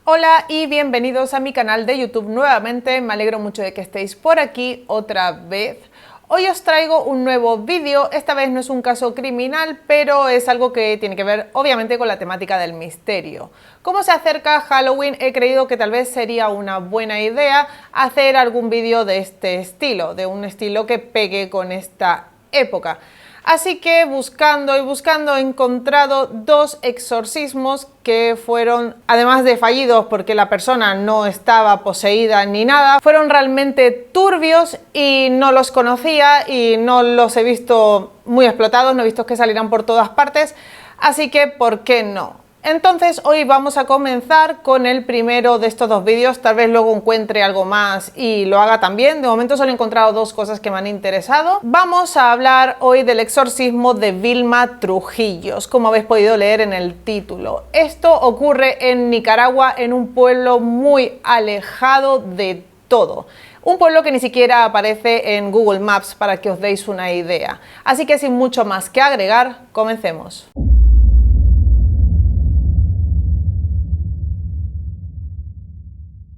Hola y bienvenidos a mi canal de YouTube nuevamente, me alegro mucho de que estéis por aquí otra vez. Hoy os traigo un nuevo vídeo, esta vez no es un caso criminal, pero es algo que tiene que ver obviamente con la temática del misterio. Como se acerca Halloween, he creído que tal vez sería una buena idea hacer algún vídeo de este estilo, de un estilo que pegue con esta época. Así que buscando he encontrado dos exorcismos que fueron, además de fallidos porque la persona no estaba poseída ni nada, fueron realmente turbios y no los conocía y no los he visto muy explotados, no he visto que salieran por todas partes, así que ¿por qué no? Entonces hoy vamos a comenzar con el primero de estos dos vídeos, tal vez luego encuentre algo más y lo haga también. De momento solo he encontrado dos cosas que me han interesado. Vamos a hablar hoy del exorcismo de Vilma Trujillos, como habéis podido leer en el título. Esto ocurre en Nicaragua, en un pueblo muy alejado de todo. Un pueblo que ni siquiera aparece en Google Maps para que os deis una idea. Así que sin mucho más que agregar, comencemos.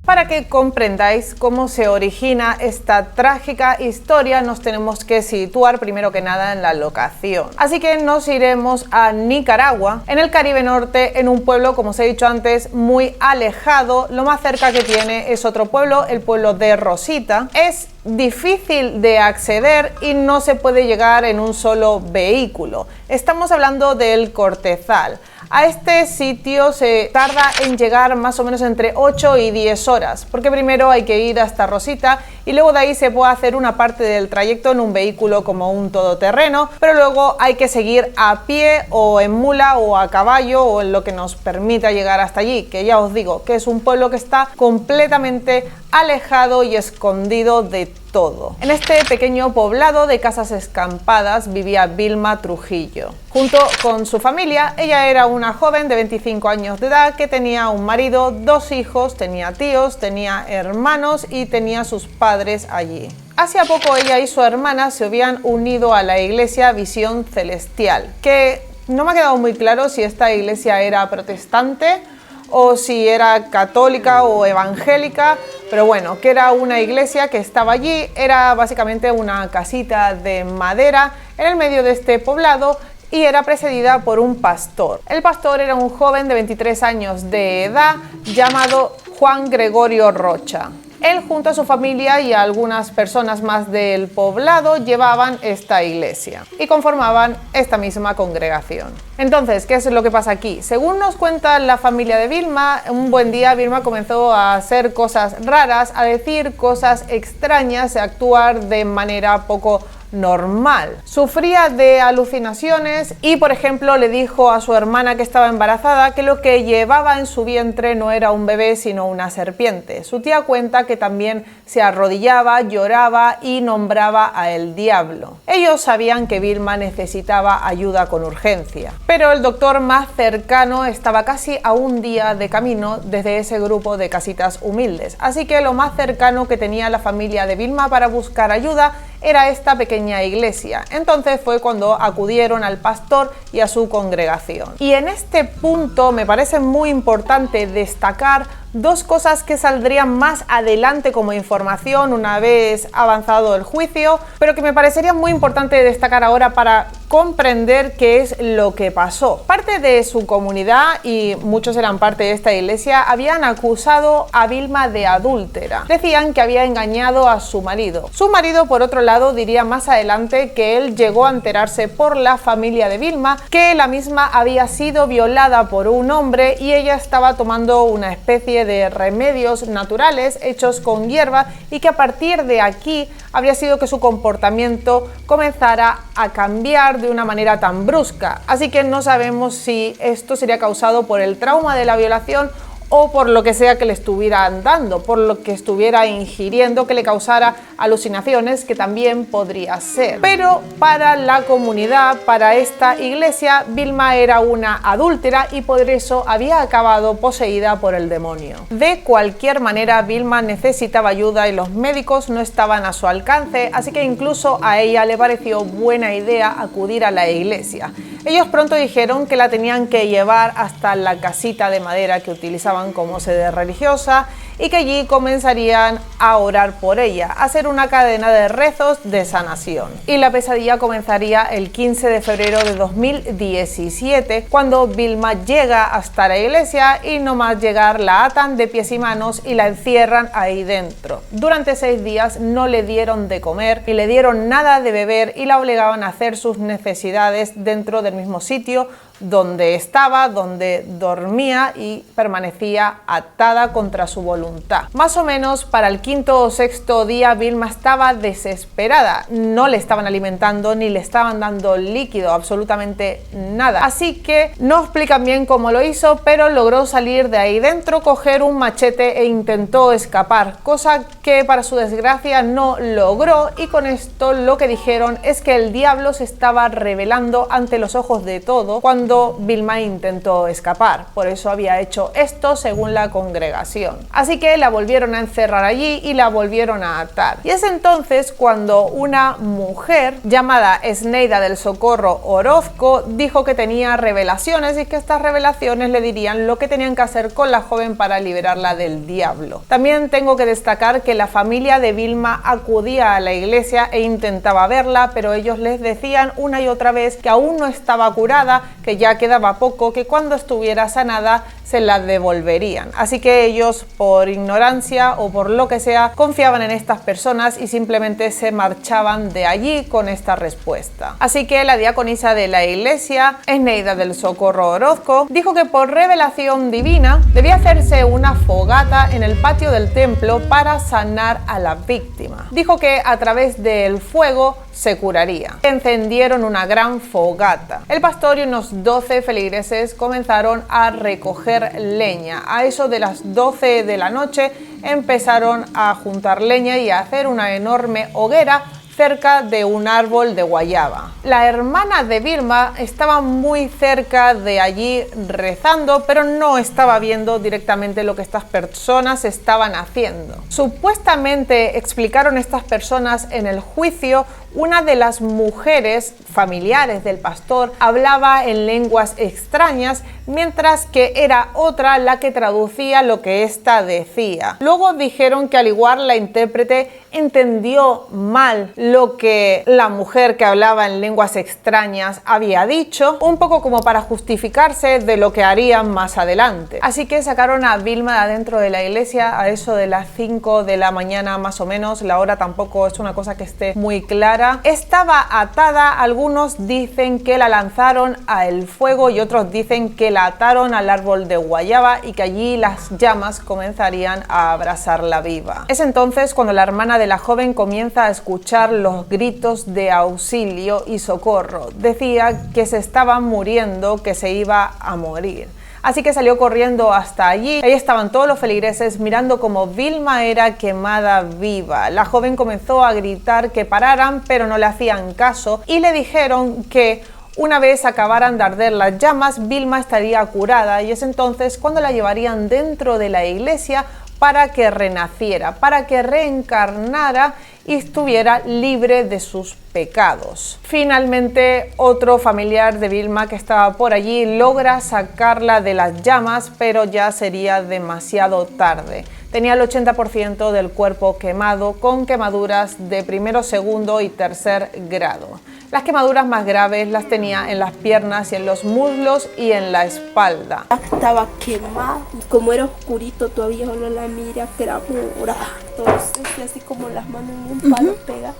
Para que comprendáis cómo se origina esta trágica historia, nos tenemos que situar primero que nada en la locación. Así que nos iremos a Nicaragua, en el Caribe Norte, en un pueblo, como os he dicho antes, muy alejado. Lo más cerca que tiene es otro pueblo, el pueblo de Rosita. Es difícil de acceder y no se puede llegar en un solo vehículo. Estamos hablando del Cortezal. A este sitio se tarda en llegar más o menos entre 8 y 10 horas, porque primero hay que ir hasta Rosita y luego de ahí se puede hacer una parte del trayecto en un vehículo como un todoterreno, pero luego hay que seguir a pie o en mula o a caballo o en lo que nos permita llegar hasta allí, que ya os digo que es un pueblo que está completamente alejado y escondido de todo. En este pequeño poblado de casas escampadas vivía Vilma Trujillo. Junto con su familia, ella era una joven de 25 años de edad que tenía un marido, dos hijos, tenía tíos, tenía hermanos y tenía sus padres allí. Hacía poco ella y su hermana se habían unido a la iglesia Visión Celestial, que no me ha quedado muy claro si esta iglesia era protestante o si era católica o evangélica, pero bueno, que era una iglesia que estaba allí, era básicamente una casita de madera en el medio de este poblado y era precedida por un pastor. El pastor era un joven de 23 años de edad llamado Juan Gregorio Rocha. Él junto a su familia y a algunas personas más del poblado llevaban esta iglesia y conformaban esta misma congregación. Entonces, ¿qué es lo que pasa aquí? Según nos cuenta la familia de Vilma, un buen día Vilma comenzó a hacer cosas raras, a decir cosas extrañas, a actuar de manera poco normal. Sufría de alucinaciones y, por ejemplo, le dijo a su hermana que estaba embarazada que lo que llevaba en su vientre no era un bebé sino una serpiente. Su tía cuenta que también se arrodillaba, lloraba y nombraba a el diablo. Ellos sabían que Vilma necesitaba ayuda con urgencia, pero el doctor más cercano estaba casi a un día de camino desde ese grupo de casitas humildes, así que lo más cercano que tenía la familia de Vilma para buscar ayuda era esta pequeña iglesia. Entonces fue cuando acudieron al pastor y a su congregación. Y en este punto me parece muy importante destacar dos cosas que saldrían más adelante como información una vez avanzado el juicio, pero que me parecería muy importante destacar ahora para comprender qué es lo que pasó. Parte de su comunidad, y muchos eran parte de esta iglesia, habían acusado a Vilma de adúltera. Decían que había engañado a su marido. Su marido, por otro lado, diría más adelante que él llegó a enterarse por la familia de Vilma que la misma había sido violada por un hombre y ella estaba tomando una especie de remedios naturales hechos con hierba y que a partir de aquí habría sido que su comportamiento comenzara a cambiar de una manera tan brusca. Así que no sabemos si esto sería causado por el trauma de la violación o por lo que sea que le estuvieran dando, por lo que estuviera ingiriendo que le causara alucinaciones, que también podría ser. Pero para la comunidad, para esta iglesia, Vilma era una adúltera y por eso había acabado poseída por el demonio. De cualquier manera, Vilma necesitaba ayuda y los médicos no estaban a su alcance, así que incluso a ella le pareció buena idea acudir a la iglesia. Ellos pronto dijeron que la tenían que llevar hasta la casita de madera que utilizaban como sede religiosa y que allí comenzarían a orar por ella, a hacer una cadena de rezos de sanación. Y la pesadilla comenzaría el 15 de febrero de 2017, cuando Vilma llega hasta la iglesia y no más llegar la atan de pies y manos y la encierran ahí dentro. Durante 6 días no le dieron de comer y le dieron nada de beber y la obligaban a hacer sus necesidades dentro del mismo sitio donde estaba, donde dormía y permanecía atada contra su voluntad. Más o menos para el 5º o 6º día Vilma estaba desesperada, no le estaban alimentando ni le estaban dando líquido, absolutamente nada. Así que no explican bien cómo lo hizo, pero logró salir de ahí dentro, coger un machete e intentó escapar, cosa que para su desgracia no logró, y con esto lo que dijeron es que el diablo se estaba revelando ante los ojos de todos cuando Vilma intentó escapar. Por eso había hecho esto, según la congregación. Así que la volvieron a encerrar allí y la volvieron a atar. Y es entonces cuando una mujer llamada Esneida del Socorro Orozco dijo que tenía revelaciones y que estas revelaciones le dirían lo que tenían que hacer con la joven para liberarla del diablo. También tengo que destacar que la familia de Vilma acudía a la iglesia e intentaba verla, pero ellos les decían una y otra vez que aún no estaba curada, que ya quedaba poco, que cuando estuviera sanada se la devolverían. Así que ellos, por ignorancia o por lo que sea, confiaban en estas personas y simplemente se marchaban de allí con esta respuesta. Así que la diaconisa de la iglesia, Esneida del Socorro Orozco, dijo que por revelación divina debía hacerse una fogata en el patio del templo para sanar a la víctima. Dijo que a través del fuego se curaría. Encendieron una gran fogata. El pastor y unos 12 feligreses comenzaron a recoger leña. A eso de las 12 de la noche empezaron a juntar leña y a hacer una enorme hoguera cerca de un árbol de guayaba. La hermana de Vilma estaba muy cerca de allí rezando, pero no estaba viendo directamente lo que estas personas estaban haciendo. Supuestamente, explicaron estas personas en el juicio, una de las mujeres familiares del pastor hablaba en lenguas extrañas, mientras que era otra la que traducía lo que ésta decía. Luego dijeron que al igual la intérprete entendió mal lo que la mujer que hablaba en lenguas extrañas había dicho, un poco como para justificarse de lo que harían más adelante. Así que sacaron a Vilma de adentro de la iglesia a eso de las 5 de la mañana más o menos. La hora tampoco es una cosa que esté muy clara. Estaba atada, algunos dicen que la lanzaron al fuego y otros dicen que la ataron al árbol de guayaba y que allí las llamas comenzarían a abrasarla viva. Es entonces cuando la hermana de la joven comienza a escuchar los gritos de auxilio y socorro. Decía que se estaba muriendo, que se iba a morir. Así que salió corriendo hasta allí. Ahí estaban todos los feligreses mirando cómo Vilma era quemada viva. La joven comenzó a gritar que pararan, pero no le hacían caso y le dijeron que una vez acabaran de arder las llamas, Vilma estaría curada, y es entonces cuando la llevarían dentro de la iglesia para que renaciera, para que reencarnara y estuviera libre de sus pecados. Finalmente, otro familiar de Vilma que estaba por allí logra sacarla de las llamas, pero ya sería demasiado tarde. Tenía el 80% del cuerpo quemado, con quemaduras de primero, segundo y tercer grado. Las quemaduras más graves las tenía en las piernas y en los muslos y en la espalda. Estaba quemada, como era oscurito todavía solo la mira que era morada. Entonces, así como las manos en un palo pegadas,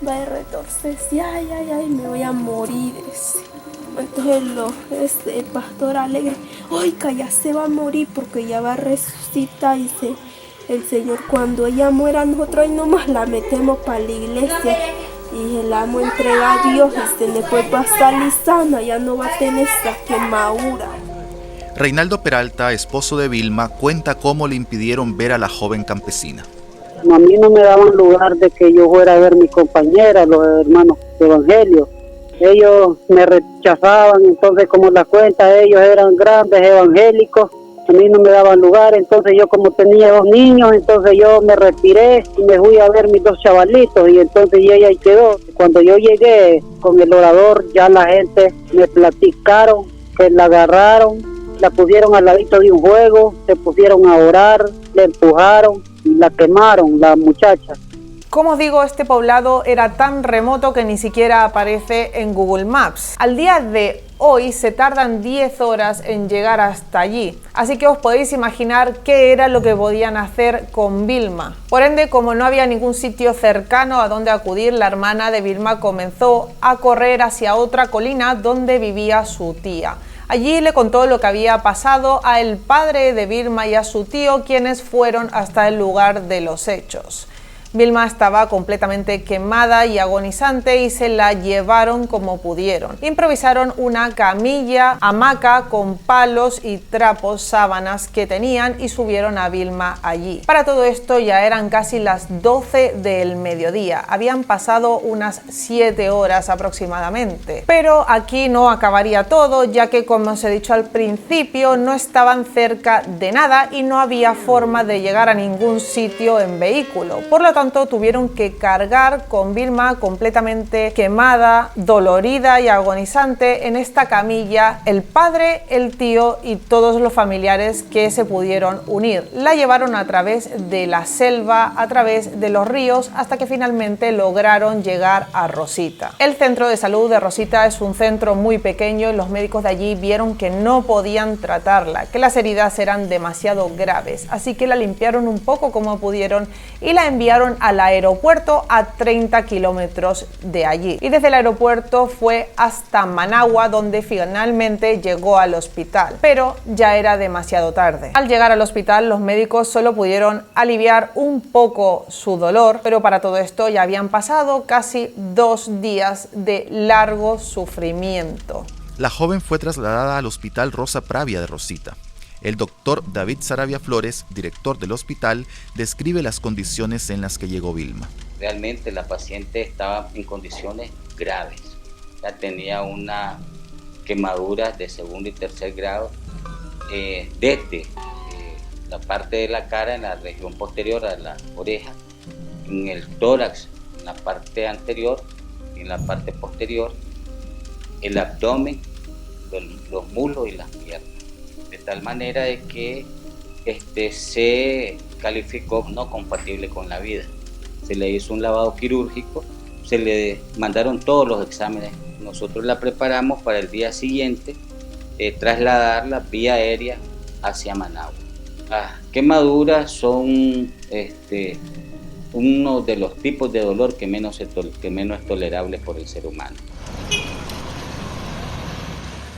va a retorcerse, ay, me voy a morir. Entonces el pastor alegre, oiga, ya se va a morir porque ya va a resucitar, dice el Señor. Cuando ella muera, nosotros ahí nomás la metemos para la iglesia y la vamos a entregar a Dios, después va a salir sana, ya no va a tener esa quemadura. Reinaldo Peralta, esposo de Vilma, cuenta cómo le impidieron ver a la joven campesina. A mí no me daban lugar de que yo fuera a ver a mi compañera, los hermanos de evangelio. Ellos me rechazaban, entonces como la cuenta, ellos eran grandes evangélicos A mí no me daban lugar, entonces yo como tenía 2 niños, entonces yo me retiré y me fui a ver mis 2 chavalitos y entonces ella ahí quedó. Cuando yo llegué con el orador, ya la gente me platicaron que la agarraron, la pusieron al ladito de un juego, se pusieron a orar, la empujaron y la quemaron, la muchacha. Como os digo, este poblado era tan remoto que ni siquiera aparece en Google Maps. Al día de hoy se tardan 10 horas en llegar hasta allí, así que os podéis imaginar qué era lo que podían hacer con Vilma. Por ende, como no había ningún sitio cercano a donde acudir, la hermana de Vilma comenzó a correr hacia otra colina donde vivía su tía. Allí le contó lo que había pasado al padre de Vilma y a su tío, quienes fueron hasta el lugar de los hechos. Vilma estaba completamente quemada y agonizante y se la llevaron como pudieron. Improvisaron una camilla, hamaca con palos y trapos, sábanas que tenían y subieron a Vilma allí. Para todo esto ya eran casi las 12 del mediodía. Habían pasado unas 7 horas aproximadamente. Pero aquí no acabaría todo, ya que, como os he dicho al principio, no estaban cerca de nada y no había forma de llegar a ningún sitio en vehículo. Por lo tanto, tuvieron que cargar con Vilma completamente quemada, dolorida y agonizante en esta camilla el padre, el tío y todos los familiares que se pudieron unir. La llevaron a través de la selva, a través de los ríos, hasta que finalmente lograron llegar a Rosita. El centro de salud de Rosita es un centro muy pequeño y los médicos de allí vieron que no podían tratarla, que las heridas eran demasiado graves, así que la limpiaron un poco como pudieron y la enviaron al aeropuerto a 30 kilómetros de allí. Y desde el aeropuerto fue hasta Managua, donde finalmente llegó al hospital, pero ya era demasiado tarde. Al llegar al hospital, los médicos solo pudieron aliviar un poco su dolor, pero para todo esto ya habían pasado casi 2 días de largo sufrimiento. La joven fue trasladada al Hospital Rosa Pravia de Rosita. El doctor David Saravia Flores, director del hospital, describe las condiciones en las que llegó Vilma. Realmente la paciente estaba en condiciones graves. Ya tenía una quemadura de 2º y 3er grado desde la parte de la cara, en la región posterior a la oreja, en el tórax, en la parte anterior y en la parte posterior, el abdomen, los muslos y las piernas. De tal manera de que se calificó no compatible con la vida. Se le hizo un lavado quirúrgico, se le mandaron todos los exámenes. Nosotros la preparamos para el día siguiente trasladarla vía aérea hacia Managua. Las quemaduras son uno de los tipos de dolor que menos es tolerable por el ser humano.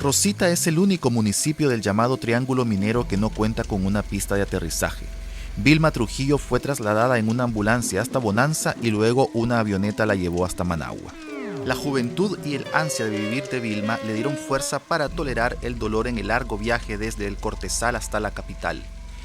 Rosita es el único municipio del llamado Triángulo Minero que no cuenta con una pista de aterrizaje. Vilma Trujillo fue trasladada en una ambulancia hasta Bonanza y luego una avioneta la llevó hasta Managua. La juventud y el ansia de vivir de Vilma le dieron fuerza para tolerar el dolor en el largo viaje desde el Cortezal hasta la capital.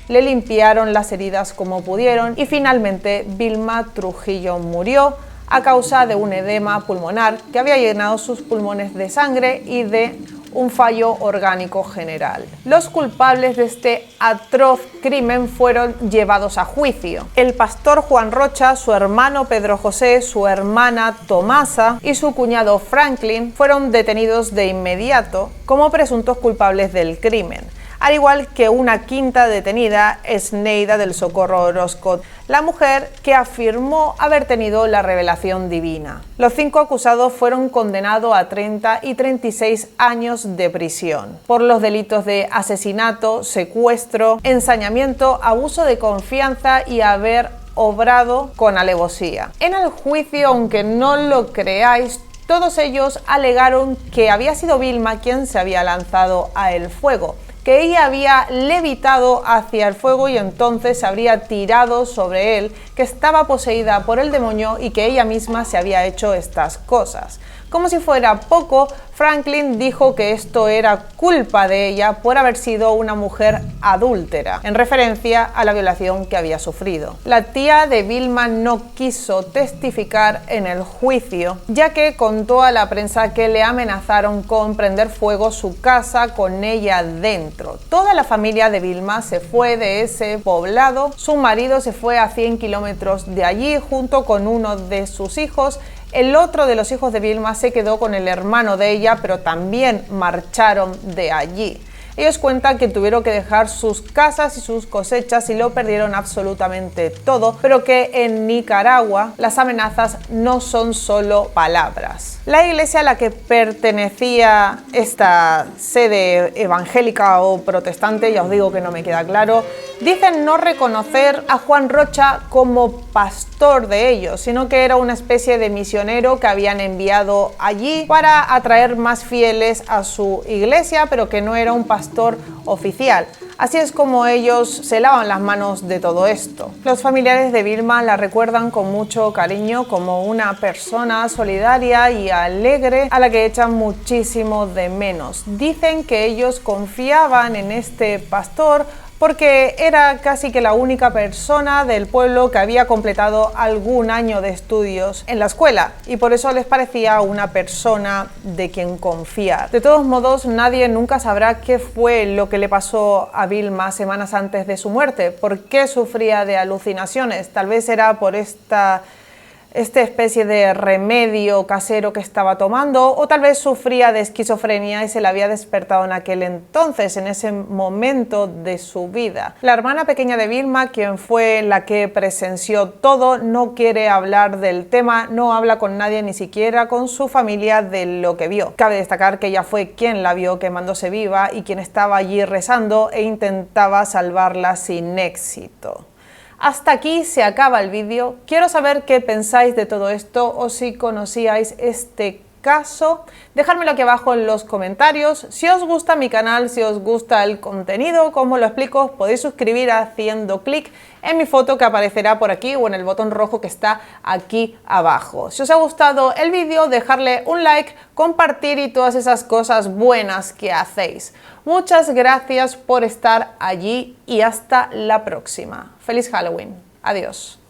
Le limpiaron las heridas como pudieron y finalmente Vilma Trujillo murió a causa de un edema pulmonar que había llenado sus pulmones de sangre y de un fallo orgánico general. Los culpables de este atroz crimen fueron llevados a juicio. El pastor Juan Rocha, su hermano Pedro José, su hermana Tomasa y su cuñado Franklin fueron detenidos de inmediato como presuntos culpables del crimen, al igual que una quinta detenida, Esneida del Socorro Orozco, la mujer que afirmó haber tenido la revelación divina. Los 5 acusados fueron condenados a 30 y 36 años de prisión por los delitos de asesinato, secuestro, ensañamiento, abuso de confianza y haber obrado con alevosía. En el juicio, aunque no lo creáis, todos ellos alegaron que había sido Vilma quien se había lanzado al fuego, que ella había levitado hacia el fuego y entonces se habría tirado sobre él, que estaba poseída por el demonio y que ella misma se había hecho estas cosas. Como si fuera poco, Franklin dijo que esto era culpa de ella por haber sido una mujer adúltera, en referencia a la violación que había sufrido. La tía de Vilma no quiso testificar en el juicio, ya que contó a la prensa que le amenazaron con prender fuego su casa con ella dentro. Toda la familia de Vilma se fue de ese poblado, su marido se fue a 100 kilómetros de allí junto con uno de sus hijos. El otro de los hijos de Vilma se quedó con el hermano de ella, pero también marcharon de allí. Ellos cuentan que tuvieron que dejar sus casas y sus cosechas y lo perdieron absolutamente todo, pero que en Nicaragua las amenazas no son solo palabras. La iglesia a la que pertenecía esta sede evangélica o protestante, ya os digo que no me queda claro, dicen no reconocer a Juan Rocha como pastor de ellos, sino que era una especie de misionero que habían enviado allí para atraer más fieles a su iglesia, pero que no era un pastor oficial. Así es como ellos se lavan las manos de todo esto. Los familiares de Vilma la recuerdan con mucho cariño como una persona solidaria y alegre a la que echan muchísimo de menos. Dicen que ellos confiaban en este pastor porque era casi que la única persona del pueblo que había completado algún año de estudios en la escuela y por eso les parecía una persona de quien confiar. De todos modos, nadie nunca sabrá qué fue lo que le pasó a Vilma semanas antes de su muerte, por qué sufría de alucinaciones. Tal vez era por esta especie de remedio casero que estaba tomando, o tal vez sufría de esquizofrenia y se le había despertado en aquel entonces, en ese momento de su vida. La hermana pequeña de Vilma, quien fue la que presenció todo, no quiere hablar del tema, no habla con nadie, ni siquiera con su familia, de lo que vio. Cabe destacar que ella fue quien la vio quemándose viva y quien estaba allí rezando e intentaba salvarla sin éxito. Hasta aquí se acaba el vídeo. Quiero saber qué pensáis de todo esto o si conocíais este caso. Dejármelo aquí abajo en los comentarios. Si os gusta mi canal, si os gusta el contenido, como lo explico, os podéis suscribir haciendo clic en mi foto que aparecerá por aquí o en el botón rojo que está aquí abajo. Si os ha gustado el vídeo, dejarle un like, compartir y todas esas cosas buenas que hacéis. Muchas gracias por estar allí y hasta la próxima. ¡Feliz Halloween! Adiós.